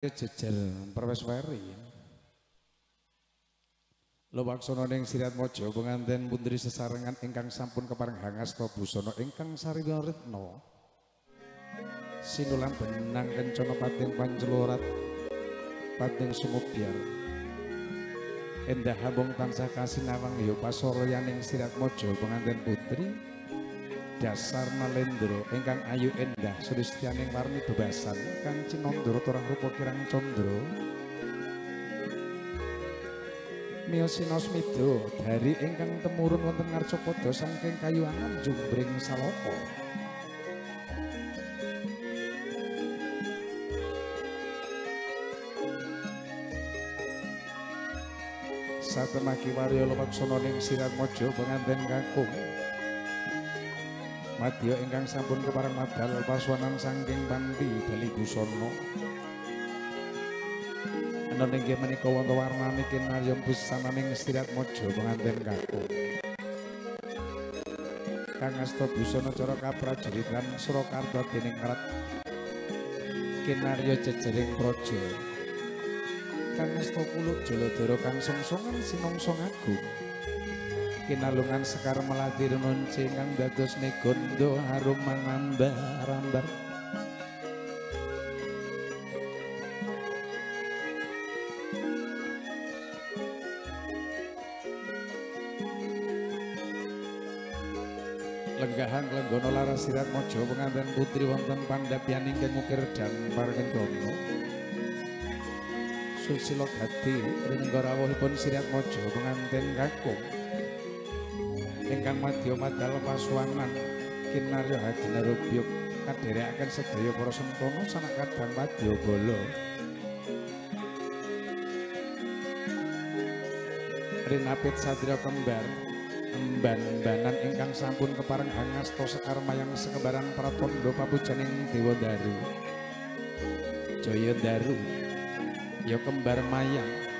Jejel Perweswari Lumaksana ning Sirat Mojo penganten putri sesarengan ingkang sampun kepareng hangasta busana ingkang sariwaritna sinulang benang kencana pating pancelurat pating sumubyar endah hambung tansah kasinawang ya pasaraya ning Sirat Mojo penganten putri dasar Nalendra ingkang ayu endah sulistyaning warni bebasan kang cinandra turang rupa kirang candra miyosina smida dari ingkang temurun wonten ngarcapada saking kayuangan jumbring saloka satemaki warya lumaksana ning Sirat Mojo penganten kakung madya ingkang sampun kepareng madal paswanan saking panti Bali busana ana inggih menika wonten warnane kinarya busananing Sirat Mojo penganten kakung kang asta busana cara kaprajuritan Surakarta dening Rat kinarya jejering praja kang asta kuluk Jaladara kang songsongan sinongsong agung kinalungan sekar melatir nunci kang dados negondo harum mangambar-ambar lenggahan lenggono laras Sirat Mojo penganten putri wonten pandhapyaning ingkang mukir dampar kencana susila gati ringga rawuhipun Sirat Mojo penganten kakung ingkang madya madal paswanan kinarya hagina rubyuk kadherekaken sedaya para sentana sanak kadang madya bala rinapit sadra kembar emban-embanan ingkang sampun kepareng hangasta sekar mayang sekembaran pratandha papujaning Dewa Daru Jaya Daru ya kembar mayang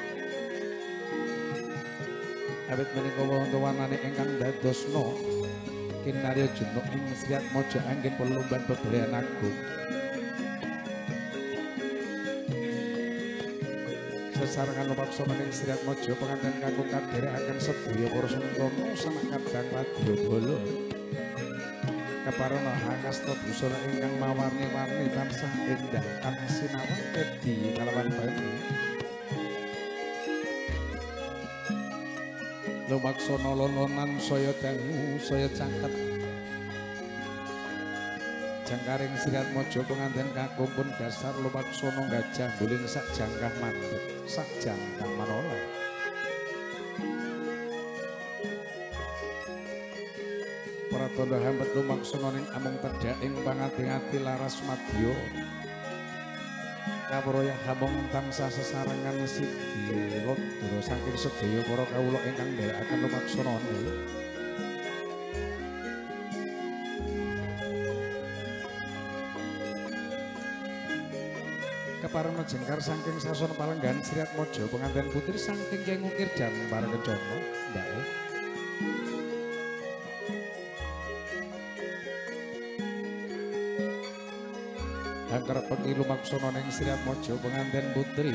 awit menika wonten warnane ingkang dadosna kinarya junuk ing Sirat Mojo anggen pelumban beberean agung sesarengan lumaksana ning Sirat Mojo penganten kakung kadherekaken sedaya para sentana sanak kadang wadya bala keparana hangasta busana ingkang mawarni-warni tansah endah kang sinawang kedi kalawan bani lumaksana lononan saya dangu saya cangket jangkaring Sirat Mojo penganten kakung pun dasar lumaksana gajah guling sak jangkah mandhet sak jangkah manoleh pratandha hambet lumaksana ning amung tedhaking pangati-ati laras madya kaproyah hamung tansah sesarengan sigi lodra saking sedaya para kawula ingkang nderekaken lumaksanane keparana jengkar saking sasana palenggan Sirat Mojo penganten putri saking keng ngukir dampar kencana mbake angker pengi lumaksana ning Sirat Mojo penganten putri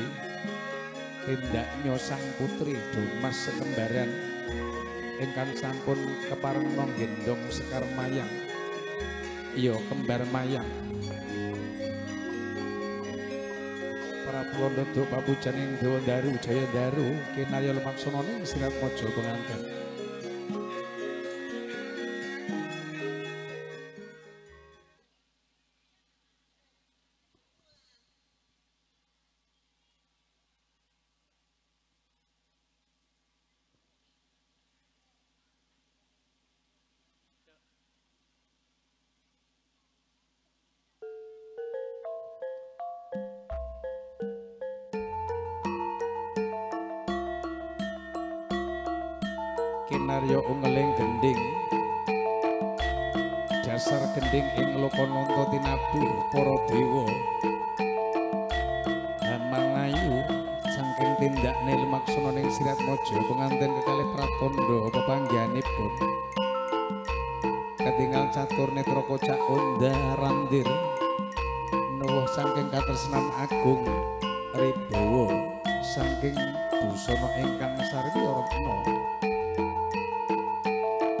tindak nyosang putri dumas sekembaran ingkang sampun kepareng gendong sekar mayang iya kembar mayang para pulondodok papujaning Dewa Daru Jaya Daru kinarya lumaksana ning Sirat Mojo penganten kinarya ungeling gending dasar gending ing lokananta tinabu para dewa hamangayu saking tindakne lumaksana ning Sirat Mojo penganten kekalih pratandha pepanggihanipun ketinggal catur netra kocak ondar randir nuwuh saking katresnan agung saking busana ingkang sarya retna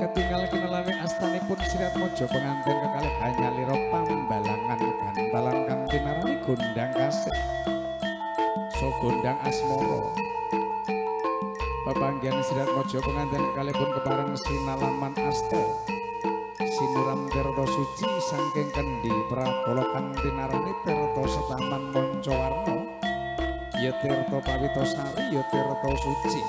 ketingal kinelawe astanipun Siratmojo penganten kekalih hanyalira pambalangan gantalan kang tinarani gondang kasih so gondang asmara pepanggihan Siratmojo penganten kekalihipun kepareng sinalaman asta sinuram tirta suci saking kendi pratala kang tinarani tirta setaman mancawarna ya tirta pawitosari ya tirta suci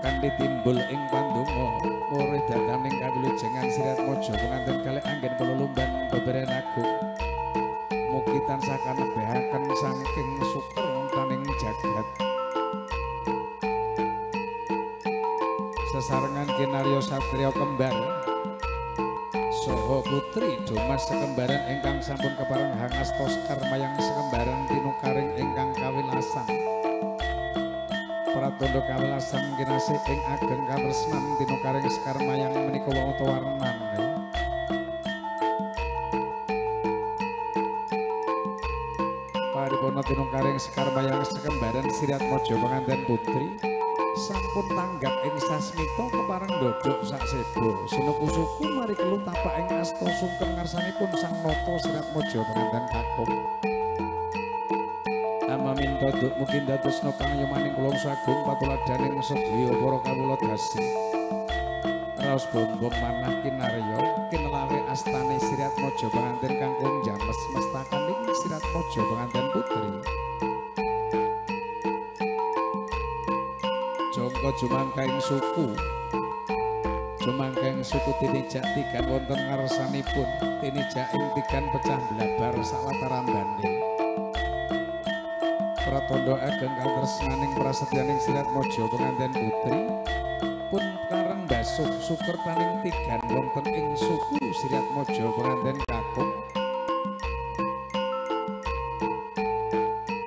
kanthi timbul ing pandonga murid dadaning kawilujengan Siratmojo penganten kalih anggen pelulumban beberan agung mugi tansah kanebahaken saking syukur taning jagat sesarengan kinarya satriya kembar saha putri Dumas sekembaran ingkang sampun kepareng hangastos karmayang sekembaran tinukaring ingkang kawilasan pratandha kawilasan kinasih ing ageng katresnan tinukaring sekarmayang menika wonten warnan paripurna tinukaring sekarmayang sekembaran Siratmojo penganten putri sampun tanggap ing sasmita kepareng dodok sak sebo sinuku-suku mari kelu tapak ing asta sungkem ngarsanipun sang nata Siratmojo penganten kakung amaminta duk mugi dadosna pangayumaning kula sagung patuladaning sedaya para kawula dasi raos bombong manah kinarya kinelawe astane Siratmojo penganten kakung james mestakaning Siratmojo penganten putri jangka jumangkaing suku tinijak tigan wonten ngarsanipun tinijak ing tigan pecah blabar sawatarambaning pratandha ageng katresnaning prasetyaning Siratmojo penganten putri pun kareng basuh syukur taning tigan wonten ing suku Siratmojo penganten kakung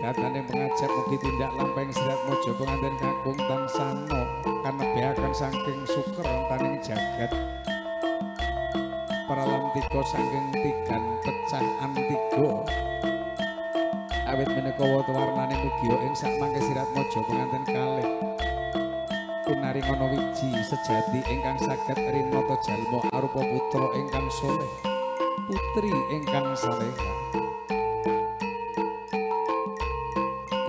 datane pengajak mugi tindak lampahing Siratmojo penganten kakung tansah kanebahaken saking syukur taning jagat paralam tiga saking tigan pecah antiga awit menika warnane mugi ing sakmangke Siratmojo penganten kalih pinaringana wiji sejati ingkang saged rinata jalma arupa putra ingkang saleh putri ingkang salehah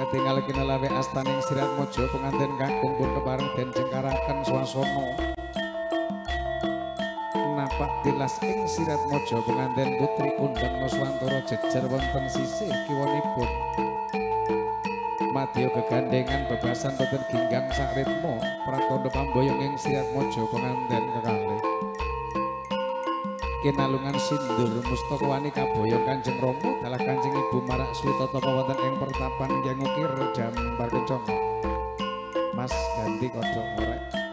ketingal kinelawe astaning Siratmojo penganten kakung pun kepareng den cengkaraken swasana napak tilas ing Siratmojo penganten putri undang nuswantara jejer wonten sisih kiwanipun madya gegandengan bebasan boten ginggang sak ritma pratandha pamboyong ing Siratmojo penganten kekalih kinalungan sindur mustaka wani kaboyong Kanjeng Rama dalah Kanjeng Ibu marak switata wonten ing pertapan Hyang Ukir Dambar Kencana Mas ganti kodhok ngorek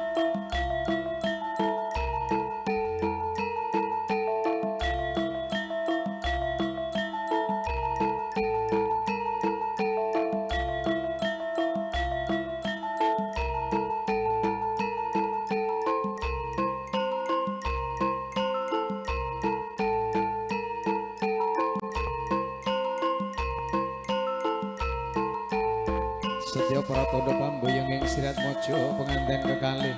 sedya pratandha pamboyong ing Siratmojo penganten kekalih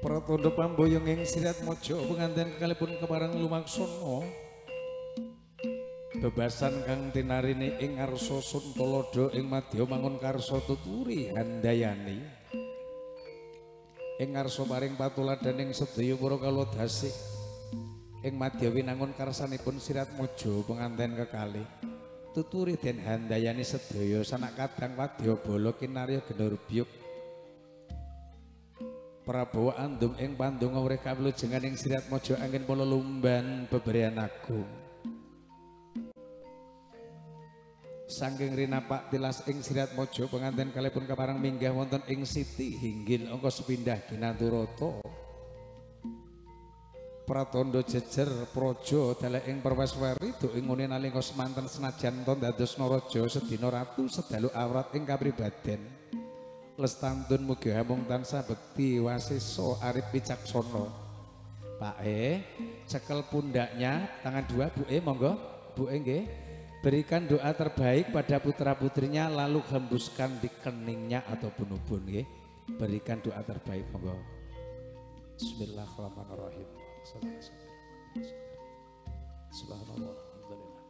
pratandha pamboyong ing Siratmojo penganten kekalihipun kepareng lumaksana bebasan kang tinarini ing ngarsa Suntalada ing madya mangun karsa tuturi handayani ing ngarsa paring patuladaning sedaya para kawula dasi ing madya winangun karsanipun Siratmojo penganten kekalih tuturi den handayani sedaya sanak kadang wadyabala kinarya Gendorbyuk Prabowo andum ing pandonga urip kawilujengan ing Siratmojo angin pelelumban beberean agung saking rinapak tilas ing Siratmojo penganten kalihipun kepareng minggah wonten ing Siti Hinggil angka sepindah Ginanturata Pratandha jejer praja dalek ing Perweswari do ingune nalika semanten senajan to dados naraja sedina ratu sedalu awrat ing kapribaden lestantun mugi hamung tansah bekti wasesa arif wicaksana. Pak cekel pundaknya tangan dua Bu monggo Bu nggih berikan doa terbaik pada putra putrinya lalu hembuskan di keningnya ataupun ubun nggih berikan doa terbaik monggo. Bismillahirrahmanirrahim. Subhanallah, alhamdulillah.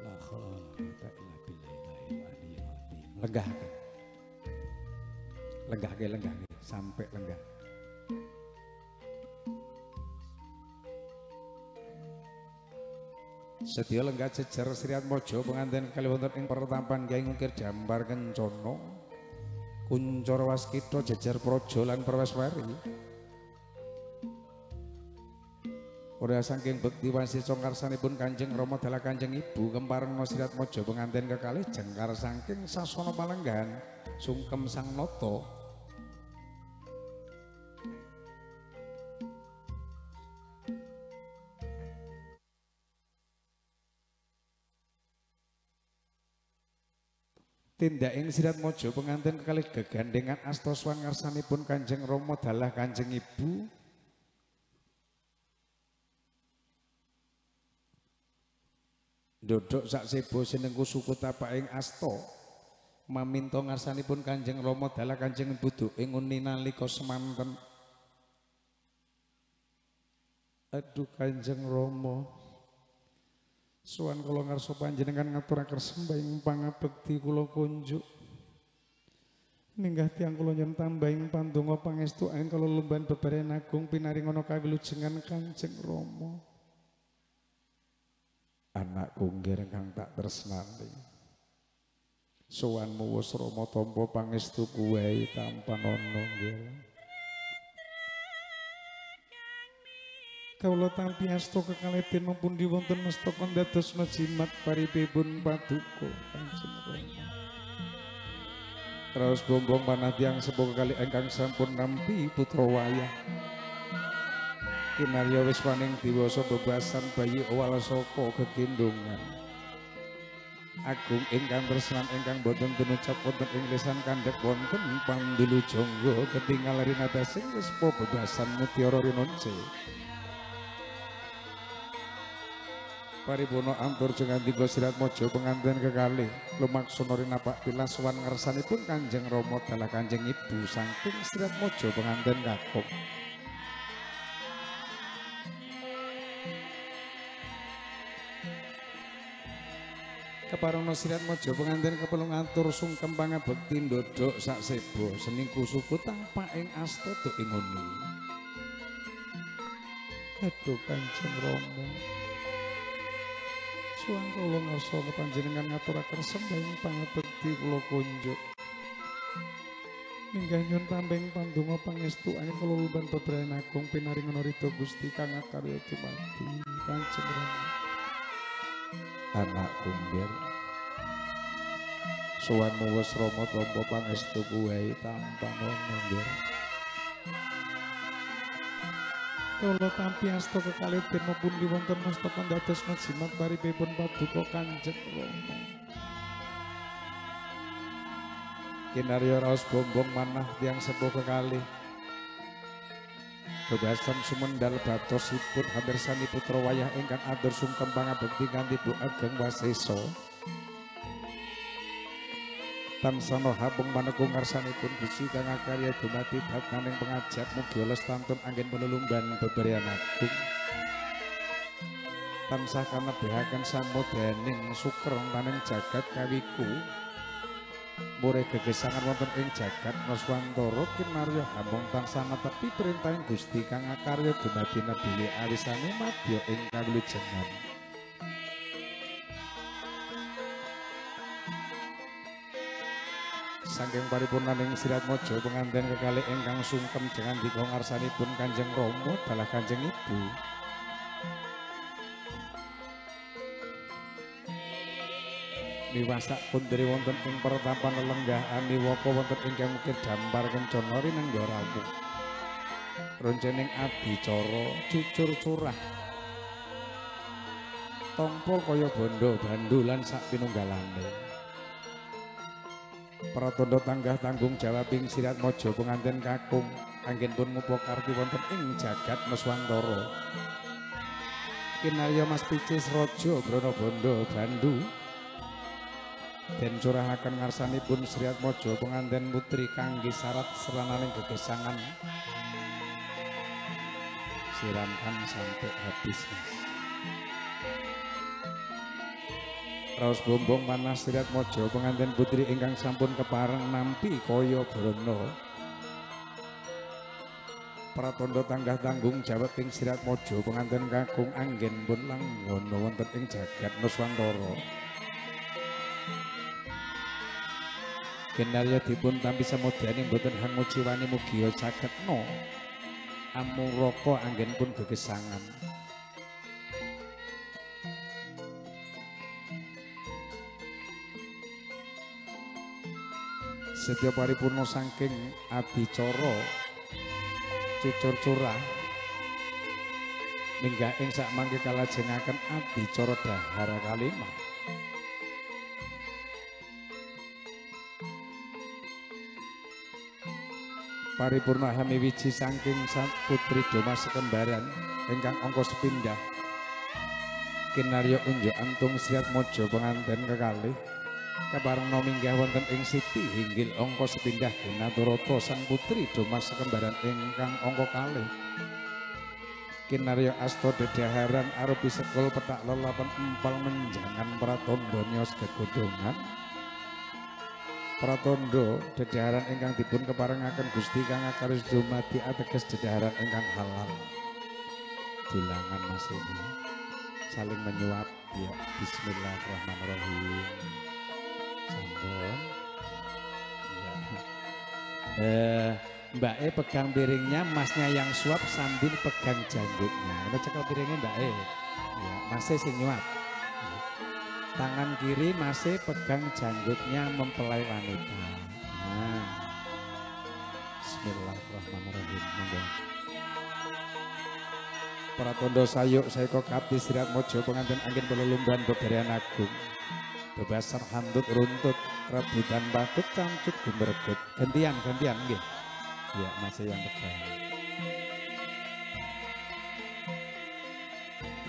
La haula wala quwwata illa billahil aliyyil azim. Lenggahke sampai lenggah. Sedya lenggah jejer Sriat Mojo pengantin kali wonten ing pertapan Kyai Ngukir Jambar Kencana Kuncoro Waskita jejer praja lan Perweswari. Ora saking bekti wasisa ngarsanipun Kanjeng Rama dalah Kanjeng Ibu kemparna Sriat Mojo pengantin kekalih jengkar saking sasana palenggan sungkem sang nata. Tindaking Sriat Mojo pengantin kekalih gegandengan asta swan ngarsanipun Kanjeng Rama dalah Kanjeng Ibu. Dodok sak sebo sinengku suku tapaking asta maminta ngarsanipun Kanjeng Rama dalah Kanjeng Ibu ing uni nalika semanten. Aduh Kanjeng Rama suwan kula ngarsa panjenengan ngaturaken sembahing pangabekti kula kunjuk. Ninggah tiyang kula nyuwun tambahing pandonga pangestu angin kala lumban bebarengan agung pinaringana kawilujengan Kanjeng Rama. Anakku nggih kang tak tresnani. Suwanmu wis Rama tampa pangestu kuwe tampan ana nggih. Kawula tampi asta kekalih dina pundi wonten mestaka ndadosna jimat paripipun paduka Kanjeng Rama. Raos bombong panatiyang sepuh kekalih ingkang sampun nampi putra wayah. Kinarya wis waning diwasa bebasan bayi owal saka gegindungan. Agung ingkang tresnan ingkang boten tinucap wonten ing lisan kandhek wonten pandulu jangga ketingal rinata sing wis bebasan mutiara rinonce. Paripurna antur jengandika Sriat Mojo pengantin kekalih lumaksana rinapak tilas wan ngersanipun Kanjeng Rama dalah Kanjeng Ibu saking Sriat Mojo pengantin kakung. Keparana Sriat Mojo pengantin kepelung atur sungkem pangabekti ndodok sak sebo seningku suku tanpa ing asta tuk inguni. Aduh Kanjeng Rama suwan kula ngarsa panjenengan ngaturaken sembahing pangabekti kula kunjuk. Minggah nyuwun tambeng pandonga pangestu angin kula lumban bebrayan agung pinaringana ridho Gusti kang akarya dumadi Kanjeng Rama. Anakku mbir suwanmu wis Rama tampa pangestu kuwe tampan ana mbir. Kula tampi asta kekalih dina pundi wonten mestaka ndadosna jimat paripipun paduka Kanjeng Rama. Kinarya raos bombong manah tiyang sepuh kekalih bebasan sumendal batosipun hamirsani putra wayah ingkang atur sungkem pangabekti kanthi Bu Ageng Wasesa. Tansah habung maneka ngarsanipun Gusti kang akarya dumadi datnaning pengajap mugi lestantun anggen penulunggan beberyan agung. Tansah kanebihaken samodaning sukreng taning jagat kawiku. Murih gegesangan wonten ing jagat Nuswantara kinarya hamung tansah netepi perintahing Gusti kang akarya dumadi nebili awisane madya ing kawilujengan. Saking paripurnaning Sriat Mojo pengantin kekalih ingkang sungkem jengandika ngarsanipun Kanjeng Rama dalah Kanjeng Ibu. Miwasak pundhiri wonten ing pertapan lelenggah aniwaka wonten ingkang Ngukir Jambar Kencana rinenggara rawuh. roncening adicara cucur curah tompo kaya bondo bandulan sak pinunggalane pratandha tanggah tanggung jawab ing Sirat Maja penganten kakung anggenipun ngupakarti wonten ing jagat Nuswantara kinarya Mas Picis Raja Branabondo Bandu den curahaken ngarsanipun Sirat Maja penganten putri kangge syarat serananing gegesangan siramkan sampai habis Mas. Raos bombong panas Sirat Maja penganten putri ingkang sampun kepareng nampi kaya brana pratandha tanggah tanggung jawab ing Sirat Maja penganten kakung anggenipun langgana wonten ing jagat Nuswantara kinarya dipun tampi samodyaning boten hanguci wani mugia caketna amuraka anggenipun gegesangan sedya paripurna saking adicara cucur curah minggah ing sakmangke kalajengaken adicara Dahara Kalimah paripurna hamiwiji saking putri Doma Sekembaran ingkang angka sepindhah kinarya unjuk antung Sirat Maja penganten kekalih kabareng minggah wonten ing siti hinggil angka sepindhah Ginaturata sang putri Doma Sekembaran ingkang angka kalih kinarya asta dedaharan arupi sekul petak lelapan empal menjangan pratandha nyos gegodhongan pratandha dedaharan ingkang dipun keparengaken Gusti kang akaris dumadi ateges dedaharan ingkang halal dulangan Mas ini saling menyuap ya bismillahirrahmanirrahim sampun ya Mbak pegang piringnya Masnya yang suap sambil pegang janggutnya kita cekel piringnya Mbak ya Masnya sing nyuap tangan kiri masih pegang janggutnya mempelai wanita. Nah. Bismillahirrahmanirrahim. Pratandha sayuk saeka kapti Sirat Maja penganten angin pelulumban beberean agung. Bebasar handut runtut rebutan bakut camcut gumbergut. Gantian nggih. Ya, masih yang pegang.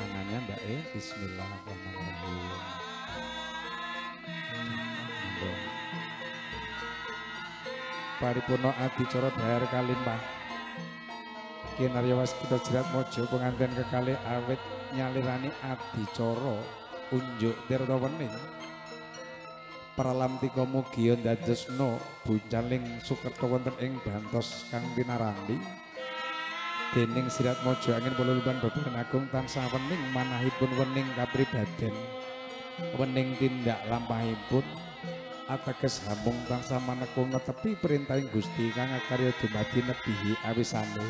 Tangannya Mbak Bismillahirrahmanirrahim. Paripurna adicara Dahar Kalimah kinarya waskita Sirat Maja penganten kekalih awit nyalirani adicara unjuk tirta wening pralamtika mugia ndadosna buncaling sukerta wonten ing bantos kang pinarandi dening Sirat Maja angin peluluban bebaran agung tansah wening manahipun wening kapribaden wening tindak lampahipun ateges hamung tansah manekung netepi perintahing Gusti kang akarya dumadi nebihi awisane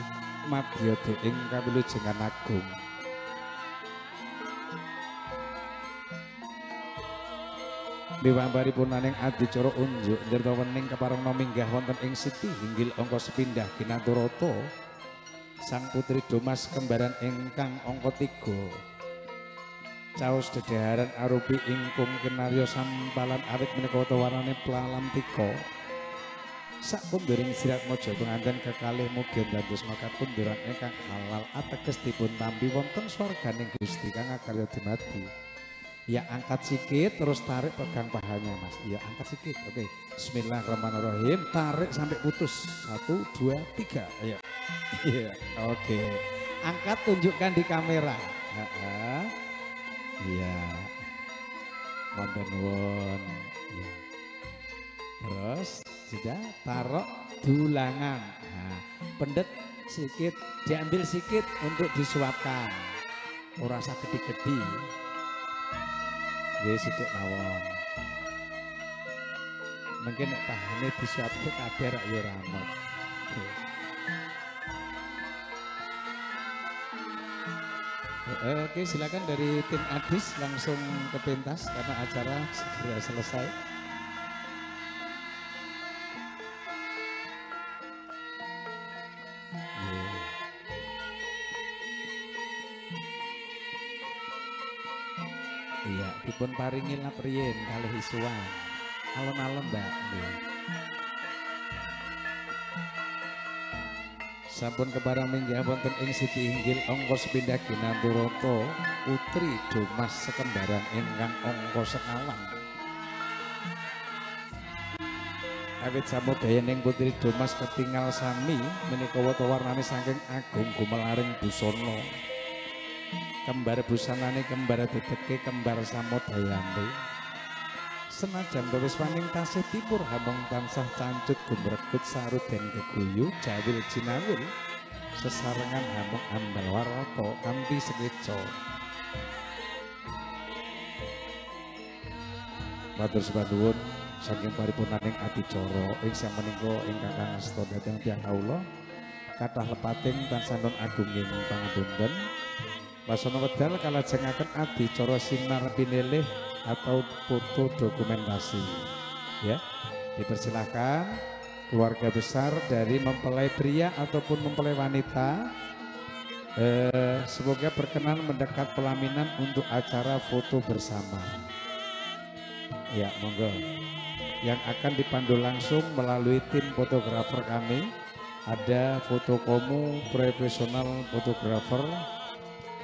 madya ing kawilujengan agung. Miwambaripun adicara unjuk nirta wening keparengna minggah wonten ing siti hinggil angka sepindhah Ginaturata sang putri Doma Sekembaran ingkang angka 3 caos dedaharan arupi ingkung kinarya sampalan awit menika warnane plalamtika sakunduring Sirat Maja penganten kekalih mugi dados makatunduran ingkang halal ateges dipun tampi wonten swarganing Gusti kang akarya dumadi. Ya angkat sikit terus tarik pegang pahanya Mas. Ya angkat sikit. Oke. Bismillahirrahmanirrahim. Tarik sampai putus. 1 2 3. Ayo. Iya. Oke. Angkat tunjukkan di kamera. Iya. Wonten won. Iya. Terus sudah taruh dulangan. Nah, pendet sikit, diambil sikit untuk disuapkan. Ora usah gede-gede. Nggih sithik mawon. Mungkin nek tahane disuapke kabeh rak ya ramot. Oke, silakan dari tim Adis langsung ke pentas karena acara segera selesai. Iya, dipun paringi lapriyen kalih isuan. Alon-alon Mbak. Nggih. Sampun keparang minggah wonten ing Siti Inggil angka sepindhah Ginanturata putri Domas sekembaran ingkang angka sekawan. Awit samudayaning putri Domas ketingal sami menika wata warnane saking agung gumelaring busana. Kembar busanane kembar dedeke kembar samudayane. Senajan terus paning tasih timur hamong tansah cancut gumregut saruden geguyu jawil jinawil sesarengan hamong ambal warata kanthi sekeca. Matur sembah saking paripurnaning adicara ing sang menika ingkang ngasta dhateng tiyang kawula kathah lepating tansah nun agunging pangapunten. Wasana wedal kalajengaken adicara sinar pinilih atau foto dokumentasi ya, dipersilahkan keluarga besar dari mempelai pria ataupun mempelai wanita semoga berkenan mendekat pelaminan untuk acara foto bersama ya, monggo yang akan dipandu langsung melalui tim fotografer kami. Ada fotokomu profesional fotografer,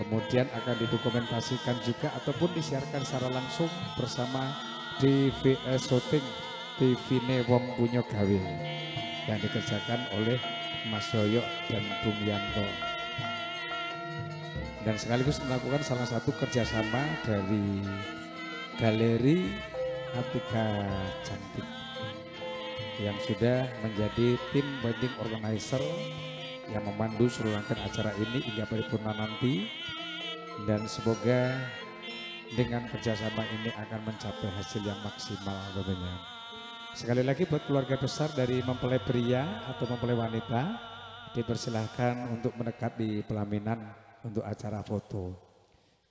kemudian akan didokumentasikan juga ataupun disiarkan secara langsung bersama DVS Shooting TV Wong Punya Gawe yang dikerjakan oleh Mas Yoyo dan Bung Yanto, dan sekaligus melakukan salah satu kerjasama dari Galeri Atika Cantik yang sudah menjadi tim wedding organizer yang memandu seluruh rangkaian acara ini hingga paripurna nanti, dan semoga dengan kerjasama ini akan mencapai hasil yang maksimal tentunya. Sekali lagi buat keluarga besar dari mempelai pria atau mempelai wanita dipersilahkan untuk mendekat di pelaminan untuk acara foto.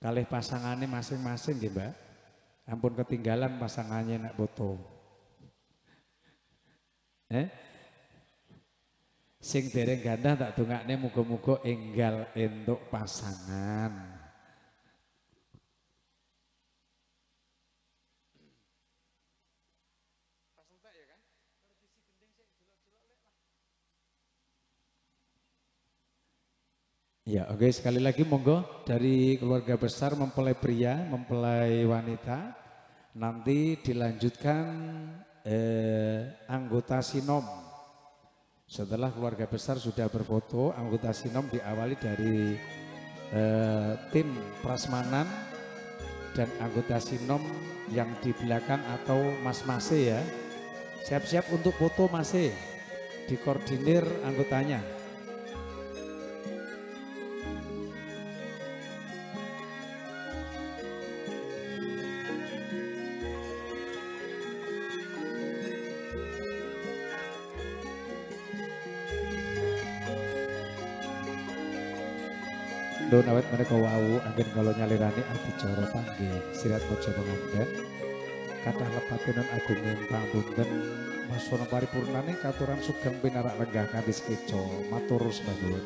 Kalih pasangannya masing-masing ya Mbak, ampun ketinggalan pasangannya nak foto. Sing dereng ganda tak dongakne muga-muga enggal entuk pasangan. Ya, oke, sekali lagi monggo dari keluarga besar mempelai pria, mempelai wanita, nanti dilanjutkan anggota sinom. Setelah keluarga besar sudah berfoto, anggota sinom diawali dari tim prasmanan dan anggota sinom yang di belakang atau Mas Mase ya. Siap-siap untuk foto Mase, dikoordinir anggotanya. Don awet mereka wau angin kalau nyalirani adicara panggih sirat mojo penganten kathah lepatenon agunging pangapunten masana paripurnane katuran sugeng pinarak lenggah kanthi sekeca matur sembah nuwun.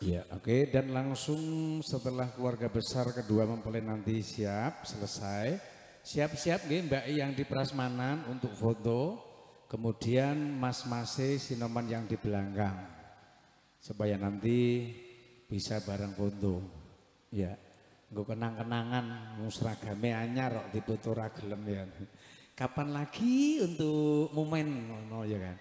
Ya, oke. Dan langsung setelah keluarga besar kedua mempelai nanti siap, selesai. Siap-siap nggih Mbak I yang di prasmanan untuk foto. Kemudian mas-mase sinoman yang di belakang. Supaya nanti bisa bareng foto. Ya. Nggo kenang-kenangan seragame anyar kok dipoto ra gelem ya. Kapan lagi untuk momen ngono ya kan.